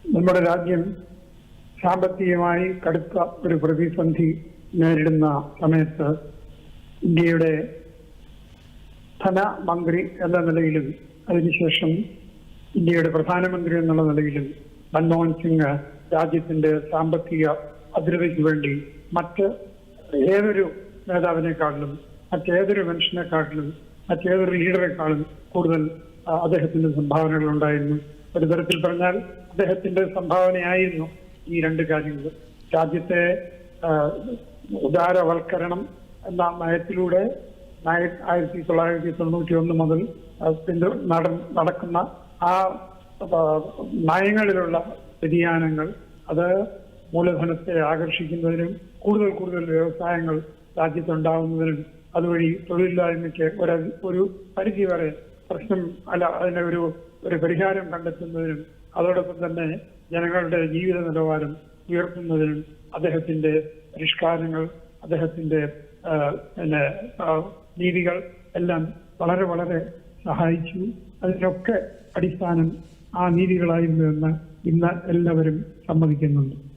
നമ്മുടെ രാജ്യം സാമ്പത്തികമായി കടുത്ത ഒരു പ്രതിസന്ധി നേരിടുന്ന സമയത്ത് ഇന്ത്യയുടെ ധനമന്ത്രി എന്ന നിലയിലും അതിനുശേഷം ഇന്ത്യയുടെ പ്രധാനമന്ത്രി എന്നുള്ള നിലയിലും മൻമോഹൻ സിംഗ് രാജ്യത്തിന്റെ സാമ്പത്തിക ഭദ്രതയ്ക്ക് വേണ്ടി മറ്റ് ഏതൊരു നേതാവിനെക്കാട്ടിലും മറ്റേതൊരു മനുഷ്യനെക്കാട്ടിലും മറ്റേതൊരു ലീഡറെക്കാളും കൂടുതൽ അദ്ദേഹത്തിന്റെ സംഭാവനകൾ ഉണ്ടായിരുന്നു. ഒരു തരത്തിൽ പറഞ്ഞാൽ അദ്ദേഹത്തിന്റെ സംഭാവനയായിരുന്നു ഈ രണ്ട് കാര്യങ്ങൾ. രാജ്യത്തെ ഉദാരവൽക്കരണം എന്ന നയത്തിലൂടെ 1991 മുതൽ നടക്കുന്ന ആ നയങ്ങളിലുള്ള വ്യതിയാനങ്ങൾ അത് മൂലധനത്തെ ആകർഷിക്കുന്നതിനും കൂടുതൽ കൂടുതൽ വ്യവസായങ്ങൾ രാജ്യത്തുണ്ടാകുന്നതിനും അതുവഴി തൊഴിലില്ലായ്മയ്ക്ക് ഒരു പരിധി വരെ പ്രശ്നം അതിന് ഒരു പരിഹാരം കണ്ടെത്തുന്നതിനും അതോടൊപ്പം തന്നെ ജനങ്ങളുടെ ജീവിത നിലവാരം ഉയർത്തുന്നതിനും അദ്ദേഹത്തിന്റെ പരിഷ്കാരങ്ങൾ, അദ്ദേഹത്തിന്റെ രീതികൾ എല്ലാം വളരെ വളരെ സഹായിച്ചു. അതിനൊക്കെ അടിസ്ഥാനം ആ നീതികളായിരുന്നു എന്ന് ഇന്ന് എല്ലാവരും സമ്മതിക്കുന്നുണ്ട്.